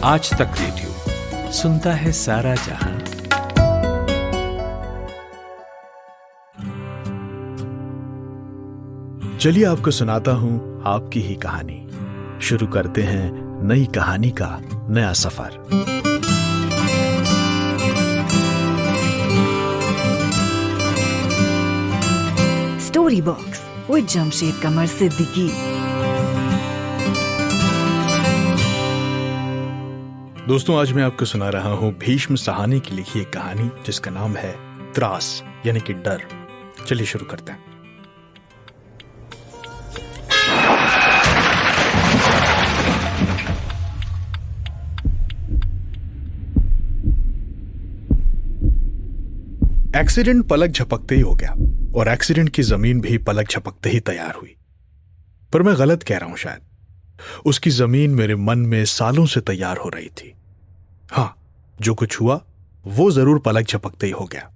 आज तक रेडियो सुनता है सारा जहां। चलिए आपको सुनाता हूं आपकी ही कहानी। शुरू करते हैं नई कहानी का नया सफर। स्टोरी बॉक्स विद जमशेद कमर सिद्दीकी। दोस्तों, आज मैं आपको सुना रहा हूं भीष्म साहनी की लिखी एक कहानी जिसका नाम है त्रास यानी कि डर। चलिए शुरू करते हैं। एक्सीडेंट पलक झपकते ही हो गया और एक्सीडेंट की जमीन भी पलक झपकते ही तैयार हुई। पर मैं गलत कह रहा हूं शायद। उसकी जमीन मेरे मन में सालों से तैयार हो रही थी। हां, जो कुछ हुआ वो जरूर पलक झपकते ही हो गया।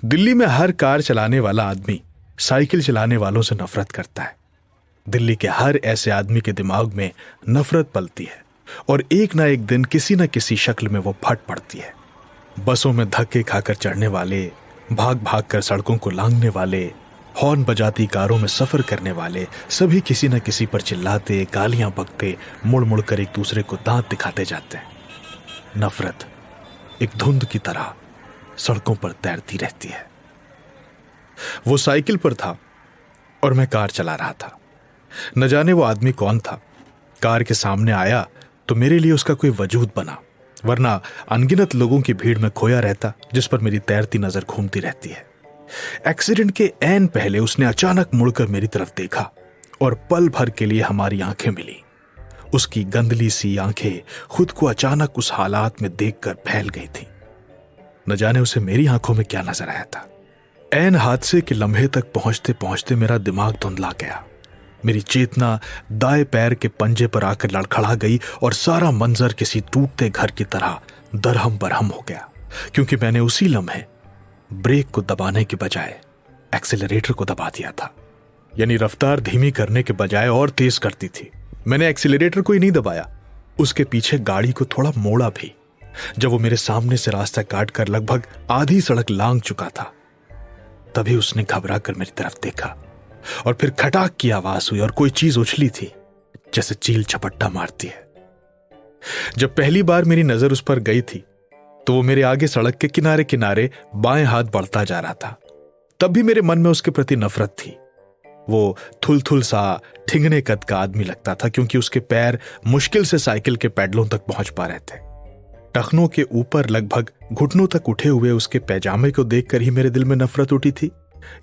दिल्ली में हर कार चलाने वाला आदमी साइकिल चलाने वालों से नफरत करता है। दिल्ली के हर ऐसे आदमी के दिमाग में नफरत पलती है और एक ना एक दिन किसी न किसी शक्ल में वो फट पड़ती है। बसों में धक्के खाकर चढ़ने वाले, भाग भाग कर सड़कों को लांघने वाले, हॉर्न बजाती कारों में सफर करने वाले सभी किसी न किसी पर चिल्लाते, गालियां बकते, मुड़ मुड़ कर एक दूसरे को दांत दिखाते जाते हैं। नफरत एक धुंध की तरह सड़कों पर तैरती रहती है। वो साइकिल पर था और मैं कार चला रहा था। न जाने वो आदमी कौन था। कार के सामने आया तो मेरे लिए उसका कोई वजूद बना, वरना अनगिनत लोगों की भीड़ में खोया रहता जिस पर मेरी तैरती नजर घूमती रहती है। एक्सीडेंट के ऐन पहले उसने अचानक मुड़कर मेरी तरफ देखा और पल भर के लिए हमारी आंखें मिली। उसकी गंदली सी आंखें खुद को अचानक उस हालात में देखकर फैल गई थी। न जाने उसे मेरी आंखों में क्या नजर आया था। ऐन हादसे के लम्हे तक पहुंचते पहुंचते मेरा दिमाग धुंधला गया। मेरी चेतना दाएं पैर के पंजे पर आकर लड़खड़ा गई और सारा मंजर किसी टूटते घर की तरह दरहम बरहम हो गया, क्योंकि मैंने उसी लम्हे ब्रेक को दबाने के बजाय एक्सीलरेटर को दबा दिया था। यानी रफ्तार धीमी करने के बजाय और तेज करती थी। मैंने एक्सीलरेटर को ही नहीं दबाया, उसके पीछे गाड़ी को थोड़ा मोड़ा भी। जब वो मेरे सामने से रास्ता काट कर लगभग आधी सड़क लांघ चुका था, तभी उसने घबरा कर मेरी तरफ देखा और फिर खटाक की आवाज हुई और कोई चीज उछली थी जैसे चील झपट्टा मारती है। जब पहली बार मेरी नजर उस पर गई थी तो वो मेरे आगे सड़क के किनारे किनारे बाएं हाथ बढ़ता जा रहा था। तब भी मेरे मन में उसके प्रति नफरत थी। वो थुलथुल सा ठिंगने कद का आदमी लगता था, क्योंकि उसके पैर मुश्किल से साइकिल के पैडलों तक पहुंच पा रहे थे। टखनों के ऊपर लगभग घुटनों तक उठे हुए उसके पैजामे को देखकर ही मेरे दिल में नफरत उठी थी,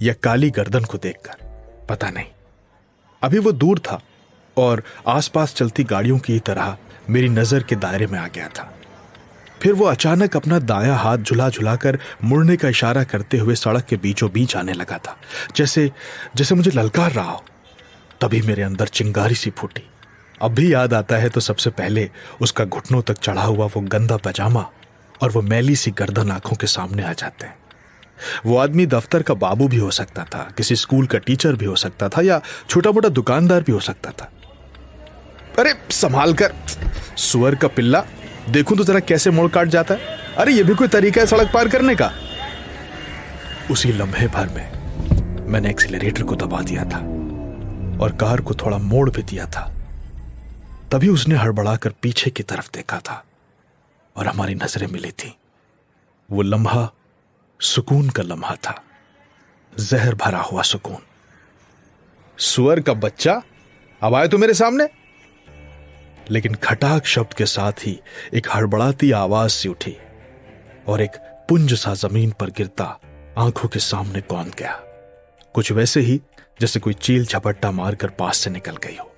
या काली गर्दन को देखकर, पता नहीं। अभी वो दूर था और आसपास चलती गाड़ियों की तरह मेरी नजर के दायरे में आ गया था। फिर वो अचानक अपना दायां हाथ झुला झुलाकर मुड़ने का इशारा करते हुए सड़क के बीचों बीच आने लगा था, जैसे मुझे ललकार रहा हो। तभी मेरे अंदर चिंगारी सी फूटी। अब भी याद आता है तो सबसे पहले उसका घुटनों तक चढ़ा हुआ वो गंदा पजामा और वो मैली सी गर्दन आंखों के सामने आ जाते हैं। वो आदमी दफ्तर का बाबू भी हो सकता था, किसी स्कूल का टीचर भी हो सकता था, या छोटा मोटा दुकानदार भी हो सकता था। अरे संभाल कर, सुअर का पिल्ला, देखूं तो जरा कैसे मोड़ काट जाता है। अरे ये भी कोई तरीका है सड़क पार करने का। उसी लम्हे भर में मैंने एक्सीलरेटर को दबा दिया था और कार को थोड़ा मोड़ भी दिया था। तभी उसने हड़बड़ाकर पीछे की तरफ देखा था और हमारी नजरें मिली थी। वो लम्हा सुकून का लम्हा था, जहर भरा हुआ सुकून। सुअर का बच्चा, अब आए तो मेरे सामने। लेकिन खटाक शब्द के साथ ही एक हड़बड़ाती आवाज सी उठी और एक पुंज सा जमीन पर गिरता आंखों के सामने कौंध गया, कुछ वैसे ही जैसे कोई चील झपट्टा मारकर पास से निकल गई हो।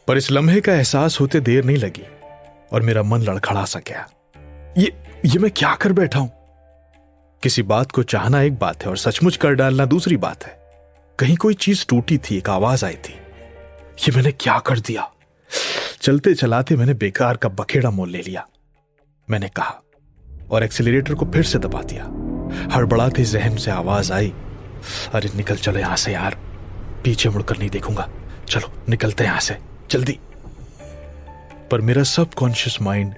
पर इस लम्हे का एहसास होते देर नहीं लगी और मेरा मन लड़खड़ा सा गया। ये मैं क्या कर बैठा हूं? किसी बात को चाहना एक बात है और सचमुच कर डालना दूसरी बात है। कहीं कोई चीज टूटी थी, एक आवाज आई थी। ये मैंने क्या कर दिया? चलते चलाते मैंने बेकार का बखेड़ा मोल ले लिया, मैंने कहा, और एक्सीलरेटर को फिर से दबा दिया। हड़बड़ाते जहन से आवाज आई, अरे निकल चलो यहां से यार, पीछे मुड़कर नहीं देखूंगा, चलो निकलते हैं यहां से जल्दी। पर मेरा सब कॉन्शियस माइंड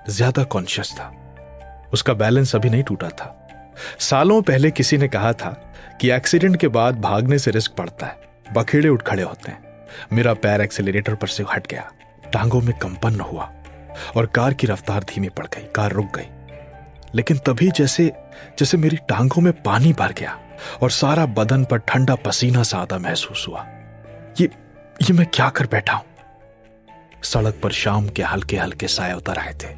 ज्यादा कॉन्शियस था। उसका बैलेंस अभी नहीं टूटा था। सालों पहले किसी ने कहा था कि एक्सीडेंट के बाद भागने से रिस्क बढ़ता है, बखेड़े उठ खड़े होते हैं। मेरा पैर एक्सेलरेटर पर से हट गया, टांगों में कंपन हुआ और कार की रफ्तार धीमी पड़ गई। कार रुक गई, लेकिन तभी जैसे जैसे मेरी टांगों में पानी भर गया और सारा बदन पर ठंडा पसीना सा आता महसूस हुआ। ये मैं क्या कर बैठा हूं? सड़क पर शाम के हल्के हल्के साए उतर आए थे।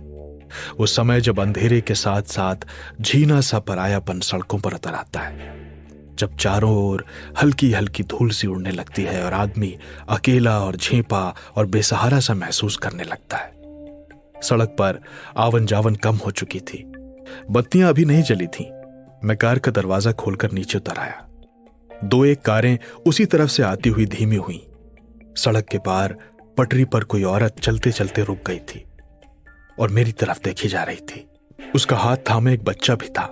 उस समय जब अंधेरे के साथ साथ झीना सा परायापन सड़कों पर उतर आता है, जब चारों ओर हल्की हल्की धूल सी उड़ने लगती है और आदमी अकेला और झेंपा और बेसहारा सा महसूस करने लगता है। सड़क पर आवन जावन कम हो चुकी थी, बत्तियां अभी नहीं जली थीं। मैं कार का दरवाजा खोलकर नीचे उतर आया। 2-1 कारें उसी तरफ से आती हुई धीमी हुई। सड़क के पार पटरी पर कोई औरत चलते चलते रुक गई थी और मेरी तरफ देखी जा रही थी। उसका हाथ थामे एक बच्चा भी था।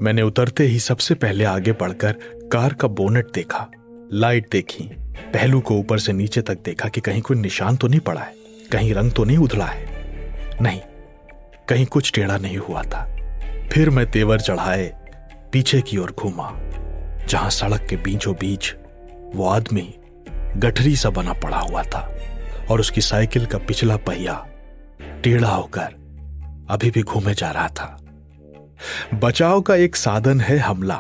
मैंने उतरते ही सबसे पहले आगे बढ़कर कार का बोनेट देखा, लाइट देखी, पहलू को ऊपर से नीचे तक देखा कि कहीं कोई निशान तो नहीं पड़ा है, कहीं रंग तो नहीं उधड़ा है। नहीं, कहीं कुछ टेढ़ा नहीं हुआ था। फिर मैं तेवर चढ़ाए पीछे की ओर घूमा, जहां सड़क के बीचों बीच वो आदमी गठरी सा बना पड़ा हुआ था और उसकी साइकिल का पिछला पहिया टेढ़ा होकर अभी भी घूमे जा रहा था। बचाव का एक साधन है हमला।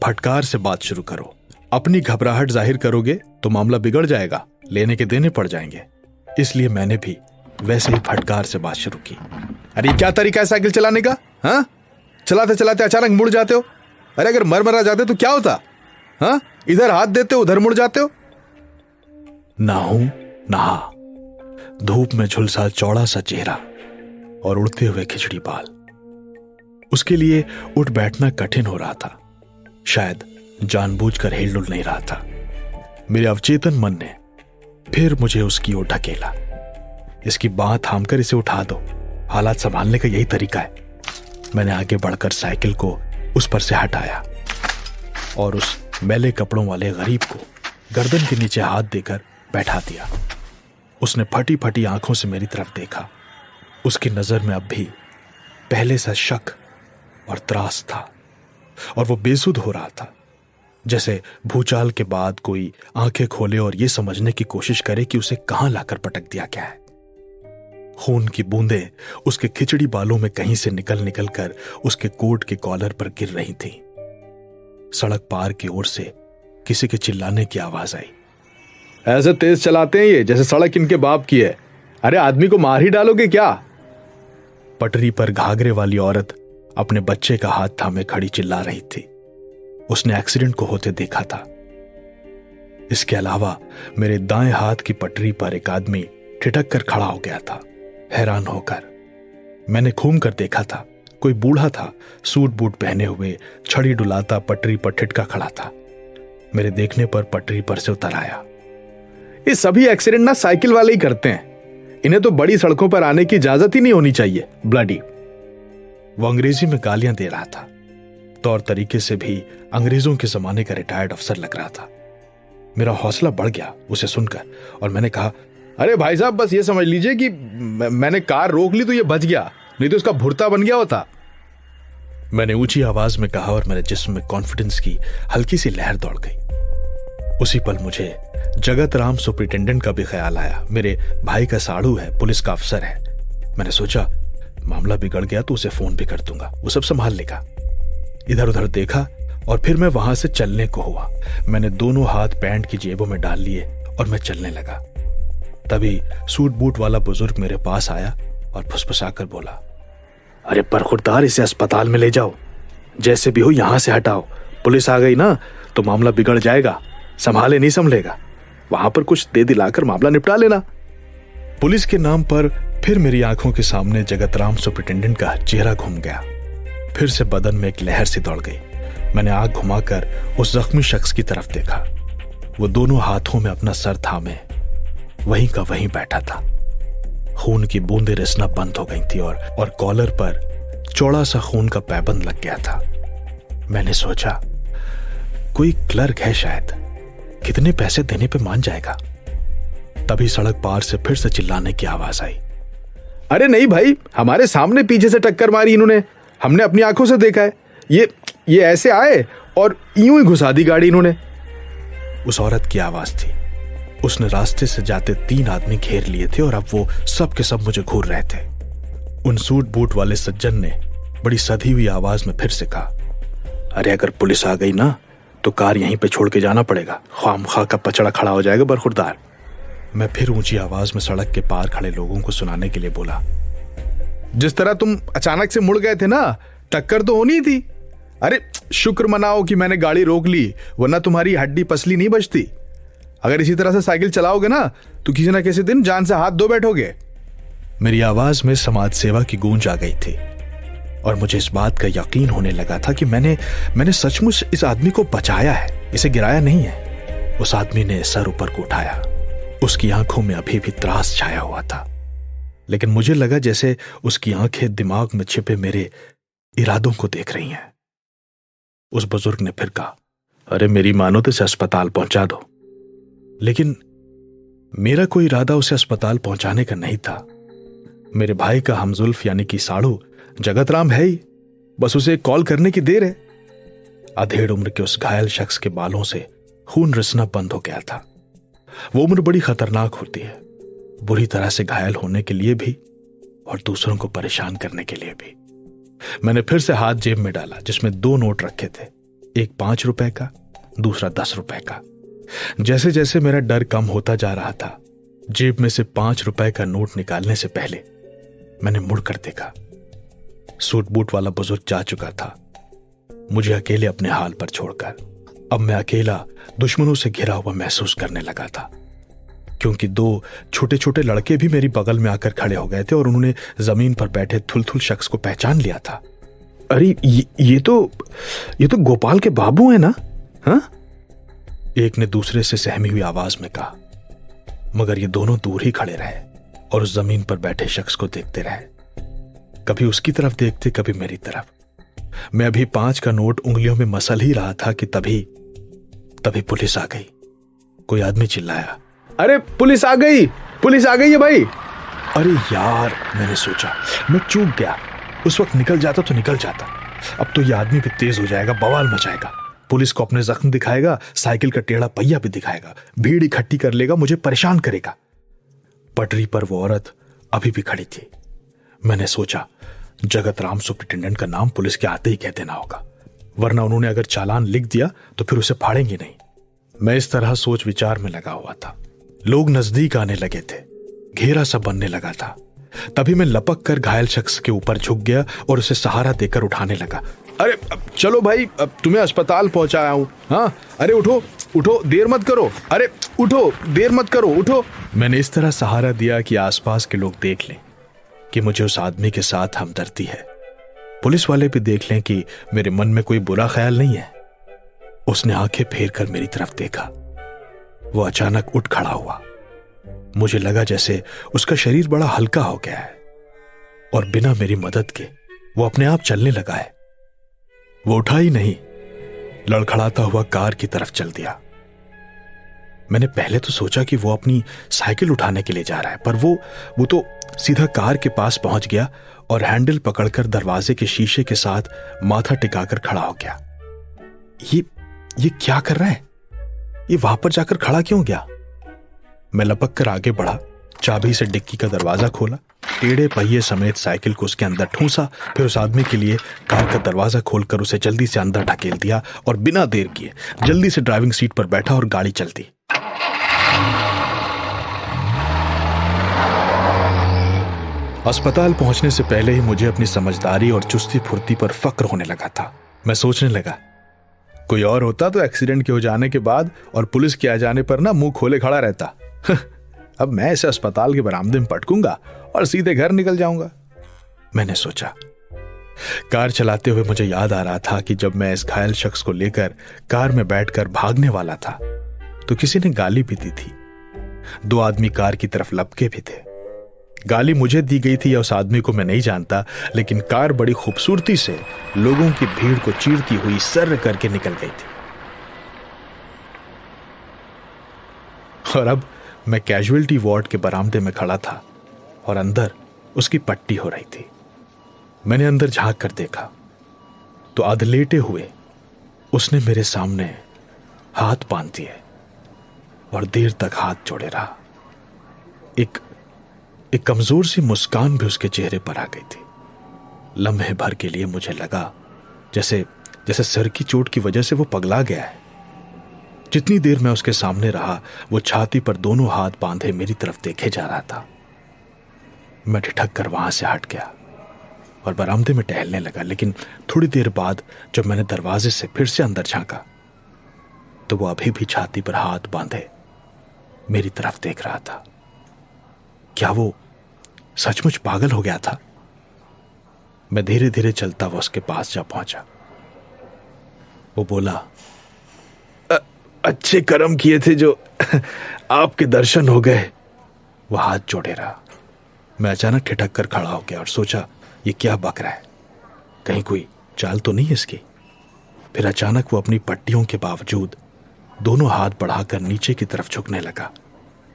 फटकार से बात शुरू करो। अपनी घबराहट जाहिर करोगे तो मामला बिगड़ जाएगा, लेने के देने पड़ जाएंगे। इसलिए मैंने भी वैसे ही फटकार से बात शुरू की। अरे क्या तरीका है साइकिल चलाने का? हाँ, चलाते चलाते अचानक मुड़ जाते हो। अरे अगर मर जाते तो क्या होता? हाँ, इधर हाथ देते हो उधर मुड़ जाते हो। नहा नहा, धूप में झुलसा चौड़ा सा चेहरा और उड़ते हुए खिचड़ी बाल। उसके लिए उठ बैठना कठिन हो रहा था। शायद जानबूझकर हिल-डुल नहीं रहा था। मेरे अवचेतन मन ने फिर मुझे उसकी ओर ढकेला। इसकी बांह थामकर इसे उठा दो, हालात संभालने का यही तरीका है। मैंने आगे बढ़कर साइकिल को उस पर से हटाया और उस मैले कपड़ों वाले गरीब को गर्दन के नीचे हाथ देकर बैठा दिया। उसने फटी फटी आंखों से मेरी तरफ देखा। उसकी नजर में अब भी पहले सा शक और त्रास था और वो बेसुध हो रहा था, जैसे भूचाल के बाद कोई आंखें खोले और ये समझने की कोशिश करे कि उसे कहां लाकर पटक दिया गया है। खून की बूंदें उसके खिचड़ी बालों में कहीं से निकल कर उसके कोट के कॉलर पर गिर रही थीं। सड़क पार की ओर से किसी के चिल्लाने की आवाज आई। ऐसे तेज चलाते हैं ये जैसे सड़क इनके बाप की है। अरे आदमी को मार ही डालोगे क्या? पटरी पर घाघरे वाली औरत अपने बच्चे का हाथ थामे खड़ी चिल्ला रही थी। उसने एक्सीडेंट को होते देखा था। इसके अलावा मेरे दाएं हाथ की पटरी पर एक आदमी ठिठक कर खड़ा हो गया था, हैरान होकर। मैंने घूम कर देखा था, कोई बूढ़ा था, सूट बूट पहने हुए, छड़ी डुलाता पटरी पर ठिठका खड़ा था। मेरे देखने पर पटरी पर से उतर आया। ये सभी एक्सीडेंट ना साइकिल वाले ही करते हैं, इन्हें तो बड़ी सड़कों पर आने की इजाजत ही नहीं होनी चाहिए, ब्लडी। वो अंग्रेजी में गालियां दे रहा था, तौर तरीके से भी अंग्रेजों के जमाने का रिटायर्ड अफसर लग रहा था। मेरा हौसला बढ़ गया उसे सुनकर और मैंने कहा, अरे भाई साहब, बस ये समझ लीजिए कि मैंने कार रोक ली तो ये बच गया, नहीं तो इसका भुर्ता बन गया होता। मैंने ऊंची आवाज में कहा और मेरे जिस्म में कॉन्फिडेंस की हल्की सी लहर दौड़ गई। उसी पल मुझे जगत राम सुपरिटेंडेंट का भी ख्याल आया। मेरे भाई का साड़ू है, पुलिस का अफसर है। मैंने सोचा मामला बिगड़ गया तो उसे फोन भी कर दूंगा, वो सब संभाल लेगा। इधर उधर देखा और फिर मैं वहां से चलने को हुआ। मैंने दोनों हाथ पैंट की जेबों में डाल लिए और मैं चलने लगा। तभी सूट बूट वाला बुजुर्ग मेरे पास आया और फुसफुसाकर बोला, अरे परखुरदार, इसे अस्पताल में ले जाओ, जैसे भी हो यहां से हटाओ। पुलिस आ गई ना तो मामला बिगड़ जाएगा, संभाले नहीं संभलेगा। वहां पर कुछ दे दिलाकर मामला निपटा लेना। पुलिस के नाम पर फिर मेरी आंखों के सामने जगतराम सुपरिटेंडेंट का चेहरा घूम गया। फिर से बदन में एक लहर सी दौड़ गई। मैंने आंख घुमाकर उस जख्मी शख्स की तरफ देखा। वो दोनों हाथों में अपना सर थामे वहीं का वहीं बैठा था। खून की बूंदें रिसना बंद हो गई थी और कॉलर पर चौड़ा सा खून का पैबंद लग गया था। मैंने सोचा कोई क्लर्क है शायद, कितने पैसे देने पे मान जाएगा। तभी सड़क पार से फिर से चिल्लाने की आवाज आई। अरे नहीं भाई, हमारे सामने पीछे से टक्कर मारी इन्होंने, हमने अपनी आंखों से देखा है। ये ऐसे आए और यूं ही घुसा दी गाड़ी इन्होंने। उस औरत की आवाज थी। उसने रास्ते से जाते 3 आदमी घेर लिए थे और अब वो सब के सब मुझे घूर रहे थे। उन सूट बूट वाले सज्जन ने बड़ी सधी हुई आवाज में फिर से कहा, अरे अगर पुलिस आ गई ना तो कार यहीं पे छोड़ के जाना पड़ेगा, खामखा का पचड़ा खड़ा हो जाएगा बरखुरदार। मैं फिर ऊंची आवाज में सड़क के पार खड़े लोगों को सुनाने के लिए बोला, जिस तरह तुम अचानक से मुड़ गए थे ना, टक्कर तो होनी थी। अरे शुक्र मनाओ कि मैंने गाड़ी रोक ली, वरना तुम्हारी हड्डी पसली नहीं बचती। अगर इसी तरह से साइकिल चलाओगे ना तो किसी ना किसी दिन जान से हाथ धो बैठोगे। मेरी आवाज में समाज सेवा की गूंज आ गई थी और मुझे इस बात का यकीन होने लगा था कि मैंने सचमुच इस आदमी को बचाया है, इसे गिराया नहीं है। उस आदमी ने सर ऊपर को उठाया। उसकी आंखों में अभी भी त्रास छाया हुआ था, लेकिन मुझे लगा जैसे उसकी आंखें दिमाग में छिपे मेरे इरादों को देख रही हैं। उस बुजुर्ग ने फिर कहा, अरे मेरी मानो तो इसे अस्पताल पहुंचा दो। लेकिन मेरा कोई इरादा उसे अस्पताल पहुंचाने का नहीं था। मेरे भाई का हमजुल्फ यानी कि साड़ू जगतराम है ही, बस उसे एक कॉल करने की देर है। अधेड़ उम्र के उस घायल शख्स के बालों से खून रिसना बंद हो गया था। वो उम्र बड़ी खतरनाक होती है, बुरी तरह से घायल होने के लिए भी और दूसरों को परेशान करने के लिए भी। मैंने फिर से हाथ जेब में डाला जिसमें 2 नोट रखे थे, एक 5 रुपए का, दूसरा 10 रुपए का। जैसे जैसे मेरा डर कम होता जा रहा था, जेब में से 5 रुपए का नोट निकालने से पहले मैंने मुड़कर देखा। सूट बूट वाला बुजुर्ग जा चुका था, मुझे अकेले अपने हाल पर छोड़कर। अब मैं अकेला दुश्मनों से घिरा हुआ महसूस करने लगा था, क्योंकि 2 छोटे छोटे लड़के भी मेरी बगल में आकर खड़े हो गए थे और उन्होंने जमीन पर बैठे थुलथुल शख्स को पहचान लिया था। अरे ये तो गोपाल के बाबू है ना? हाँ, एक ने दूसरे से सहमी हुई आवाज में कहा, मगर ये दोनों दूर ही खड़े रहे और उस जमीन पर बैठे शख्स को देखते रहे। कभी उसकी तरफ देखते, कभी मेरी तरफ। मैं अभी 5 का नोट उंगलियों में मसल ही रहा था कि तभी पुलिस आ गई। कोई आदमी चिल्लाया, अरे पुलिस आ गई, पुलिस आ गई है भाई। अरे यार, मैंने सोचा, मैं चूक गया। उस वक्त निकल जाता तो निकल जाता। अब तो यह आदमी भी तेज हो जाएगा, बवाल मचाएगा, पुलिस को अपने जख्म दिखाएगा, साइकिल का टेढ़ा पहिया भी दिखाएगा, भीड़ इकट्ठी कर लेगा, मुझे परेशान करेगा। पटरी पर वो औरत अभी भी खड़ी थी। मैंने सोचा, जगतराम सुपरिटेंडेंट का नाम पुलिस के आते ही कह देना होगा, वरना उन्होंने अगर चालान लिख दिया तो फिर उसे फाड़ेंगे नहीं। मैं इस तरह सोच विचार में लगा हुआ था। लोग नजदीक आने लगे थे, घेरा सा बनने लगा था। तभी मैं लपक कर घायल शख्स के ऊपर झुक गया और उसे सहारा देकर उठाने लगा। अरे चलो भाई, अब तुम्हें अस्पताल पहुंचाया हूं। हाँ, अरे उठो उठो, देर मत करो, अरे उठो, देर मत करो, उठो। मैंने इस तरह सहारा दिया कि आसपास के लोग देख लें कि मुझे उस आदमी के साथ हमदर्दी है। पुलिस वाले भी देख लें कि मेरे मन में कोई बुरा ख्याल नहीं है। उसने आंखें फेर कर मेरी तरफ देखा। वो अचानक उठ खड़ा हुआ। मुझे लगा जैसे उसका शरीर बड़ा हल्का हो गया है और बिना मेरी मदद के वो अपने आप चलने लगा है। वो उठा ही नहीं, लड़खड़ाता हुआ कार की तरफ चल दिया। मैंने पहले तो सोचा कि वो अपनी साइकिल उठाने के लिए जा रहा है, पर वो तो सीधा कार के पास पहुंच गया और हैंडल पकड़कर दरवाजे के शीशे के साथ माथा टिकाकर खड़ा हो गया। ये क्या कर रहा है? ये वहां पर जाकर खड़ा क्यों गया? मैं लपक कर आगे बढ़ा, चाबी से डिक्की का दरवाजा खोला, टेढ़े पहिए समेत साइकिल को उसके अंदर ठूंसा, फिर उस आदमी के लिए कार का दरवाजा खोलकर उसे जल्दी से अंदर ढकेल दिया और बिना देर किए जल्दी से ड्राइविंग सीट पर बैठा और गाड़ी चल दी। अस्पताल पहुंचने से पहले ही मुझे अपनी समझदारी और चुस्ती फुर्ती पर फक्र होने लगा था। मैं सोचने लगा, कोई और होता तो एक्सीडेंट के हो जाने के बाद और पुलिस के आ जाने पर ना मुंह खोले खड़ा रहता। अब मैं इसे अस्पताल के बरामदे में पटकूंगा और सीधे घर निकल जाऊंगा, मैंने सोचा। कार चलाते हुए मुझे याद आ रहा था कि जब मैं इस घायल शख्स को लेकर कार में बैठकर भागने वाला था तो किसी ने गाली भी दी थी। 2 आदमी कार की तरफ लपके भी थे। गाली मुझे दी गई थी या उस आदमी को मैं नहीं जानता, लेकिन कार बड़ी खूबसूरती से लोगों की भीड़ को चीरती हुई सर्र करके निकल गई थी। और अब मैं कैजुअल्टी वार्ड के बरामदे में खड़ा था और अंदर उसकी पट्टी हो रही थी। मैंने अंदर झांक कर देखा तो अधलेटे हुए उसने मेरे सामने हाथ बांध दिए और देर तक हाथ जोड़े रहा। एक कमजोर सी मुस्कान भी उसके चेहरे पर आ गई थी। लम्हे भर के लिए मुझे लगा जैसे सर की चोट की वजह से वो पगला गया है। जितनी देर मैं उसके सामने रहा वो छाती पर दोनों हाथ बांधे मेरी तरफ देखे जा रहा था। मैं ठिठक कर वहां से हट गया और बरामदे में टहलने लगा, लेकिन थोड़ी देर बाद जब मैंने दरवाजे से फिर से अंदर झांका तो वो अभी भी छाती पर हाथ बांधे मेरी तरफ देख रहा था। क्या वो सचमुच पागल हो गया था? मैं धीरे धीरे चलता हुआ उसके पास जा पहुंचा। वो बोला, अच्छे कर्म किए थे जो आपके दर्शन हो गए। वो हाथ जोड़े रहा। मैं अचानक ठिठक कर खड़ा हो गया और सोचा ये क्या बक रहा है, कहीं कोई चाल तो नहीं इसकी। फिर अचानक वो अपनी पट्टियों के बावजूद दोनों हाथ बढ़ाकर नीचे की तरफ झुकने लगा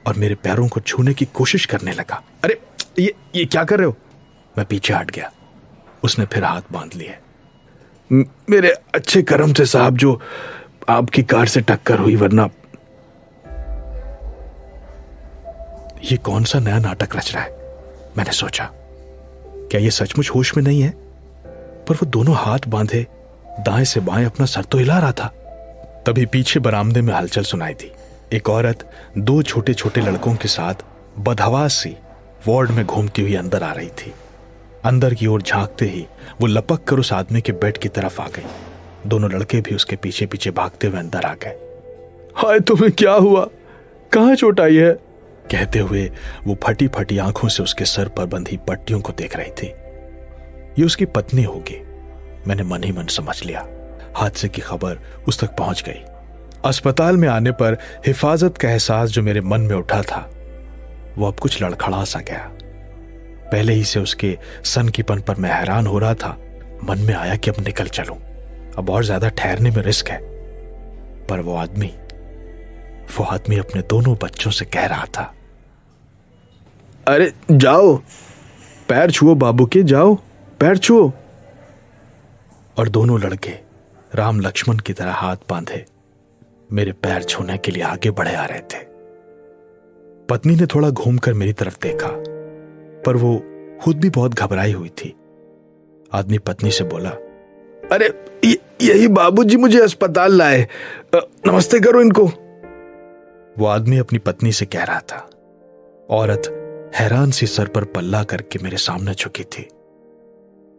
और मेरे पैरों को छूने की कोशिश करने लगा। अरे ये क्या कर रहे हो? मैं पीछे हट गया। उसने फिर हाथ बांध लिए। मेरे अच्छे कर्म से साहब जो आपकी कार से टक्कर हुई, वरना। ये कौन सा नया नाटक रच रहा है, मैंने सोचा। क्या ये सचमुच होश में नहीं है? पर वो दोनों हाथ बांधे दाएं से बाएं अपना सर तो हिला रहा था। तभी पीछे बरामदे में हलचल सुनाई दी। एक औरत दो छोटे छोटे लड़कों के साथ बदहवास सी वार्ड में घूमती हुई अंदर आ रही थी। अंदर की ओर झांकते ही वो लपक कर उस आदमी के बेड की तरफ आ गई। दोनों लड़के भी उसके पीछे पीछे भागते हुए अंदर आ गए। हाय, तुम्हें क्या हुआ? कहां चोट आई है? कहते हुए वो फटी फटी आंखों से उसके सर पर बंधी पट्टियों को देख रही थी। ये उसकी पत्नी होगी, मैंने मन ही मन समझ लिया। हादसे की खबर उस तक पहुंच गई। अस्पताल में आने पर हिफाजत का एहसास जो मेरे मन में उठा था वो अब कुछ लड़खड़ा सा गया। पहले ही से उसके सनकीपन पर मैं हैरान हो रहा था। मन में आया कि अब निकल चलूं, अब और ज्यादा ठहरने में रिस्क है। पर वो आदमी अपने दोनों बच्चों से कह रहा था, अरे जाओ, पैर छुओ बाबू के, जाओ पैर छुओ। और दोनों लड़के राम लक्ष्मण की तरह हाथ बांधे मेरे पैर छूने के लिए आगे बढ़े आ रहे थे। पत्नी ने थोड़ा घूमकर मेरी तरफ देखा, पर वो खुद भी बहुत घबराई हुई थी। आदमी पत्नी से बोला, अरे यही बाबूजी मुझे अस्पताल लाए, नमस्ते करो इनको। वो आदमी अपनी पत्नी से कह रहा था। औरत हैरान सी सर पर पल्ला करके मेरे सामने झुकी थी।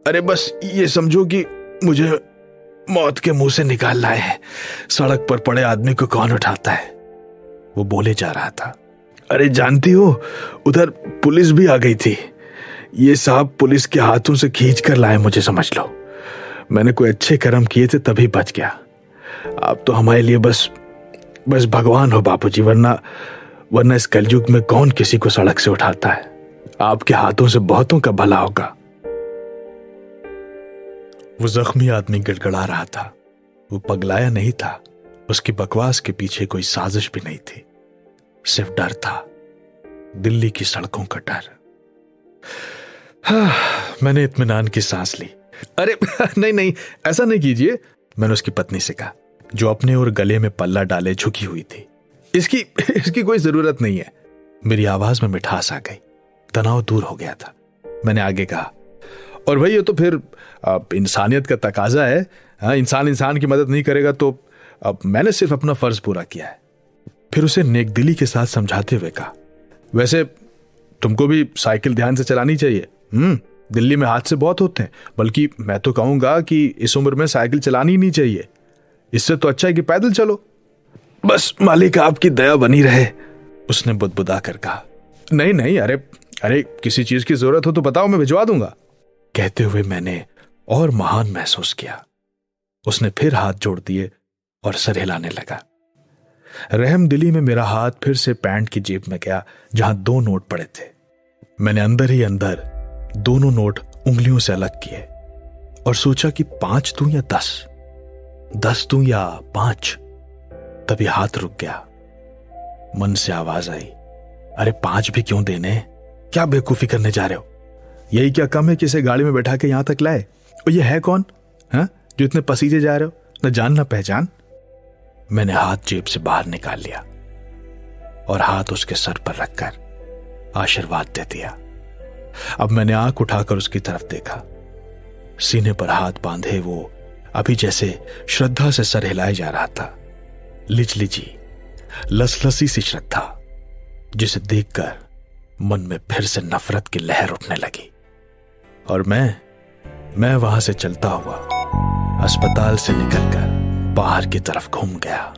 अरे बस ये समझो कि मुझे मौत के मुंह से निकाल लाए हैं, सड़क पर पड़े आदमी को कौन उठाता है? वो बोले जा रहा था। अरे जानती हो, उधर पुलिस भी आ गई थी। ये साहब पुलिस के हाथों से खींच कर लाए मुझे, समझ लो। मैंने कोई अच्छे कर्म किए थे तभी बच गया। आप तो हमारे लिए बस भगवान हो बापूजी, वरना इस कलयुग में कौन किसी को सड़क से उठाता है? आपके हाथों से बहुतों का भला होगा। वो जख्मी आदमी गिड़गिड़ा रहा था। वो पगलाया नहीं था। उसकी बकवास के पीछे कोई साजिश भी नहीं थी, सिर्फ डर था, दिल्ली की सड़कों का डर। मैंने इत्मीनान की सांस ली। अरे नहीं, ऐसा नहीं कीजिए, मैंने उसकी पत्नी से कहा, जो अपने और गले में पल्ला डाले झुकी हुई थी। इसकी कोई जरूरत नहीं है। मेरी आवाज में मिठास आ गई। तनाव दूर हो गया था। मैंने आगे कहा, और भाई ये तो फिर इंसानियत का तकाजा है। इंसान की मदद नहीं करेगा तो अब मैंने सिर्फ अपना फर्ज पूरा किया है। फिर उसे नेकदिली के साथ समझाते हुए कहा, वैसे तुमको भी साइकिल ध्यान से चलानी चाहिए। दिल्ली में हादसे बहुत होते हैं, बल्कि मैं तो कहूंगा कि इस उम्र में साइकिल चलानी ही नहीं चाहिए। इससे तो अच्छा है कि पैदल चलो। बस मालिक आपकी दया बनी रहे, उसने बुदबुदा कर कहा। नहीं, अरे किसी चीज की जरूरत हो तो बताओ, मैं भिजवा दूंगा। कहते हुए मैंने और महान महसूस किया। उसने फिर हाथ जोड़ दिए और सर हिलाने लगा। रहमदिली में मेरा हाथ फिर से पैंट की जेब में गया जहां 2 नोट पड़े थे। मैंने अंदर ही अंदर दोनों नोट उंगलियों से अलग किए और सोचा कि 5 दूं या 10 दूं या 5। तभी हाथ रुक गया। मन से आवाज आई, अरे 5 भी क्यों देने? क्या बेवकूफी करने जा रहे हो? यही क्या कम है कि इसे गाड़ी में बैठा के यहां तक लाए? और ये है कौन, हाँ, जो इतने पसीजे जा रहे हो, न जान न पहचान? मैंने हाथ जेब से बाहर निकाल लिया और हाथ उसके सर पर रखकर आशीर्वाद दे दिया। अब मैंने आंख उठाकर उसकी तरफ देखा। सीने पर हाथ बांधे वो अभी जैसे श्रद्धा से सर हिलाए जा रहा था। लिजलिजी, लसलसी सी श्रद्धा, जिसे देखकर मन में फिर से नफरत की लहर उठने लगी। और मैं वहां से चलता हुआ अस्पताल से निकलकर बाहर की तरफ घूम गया।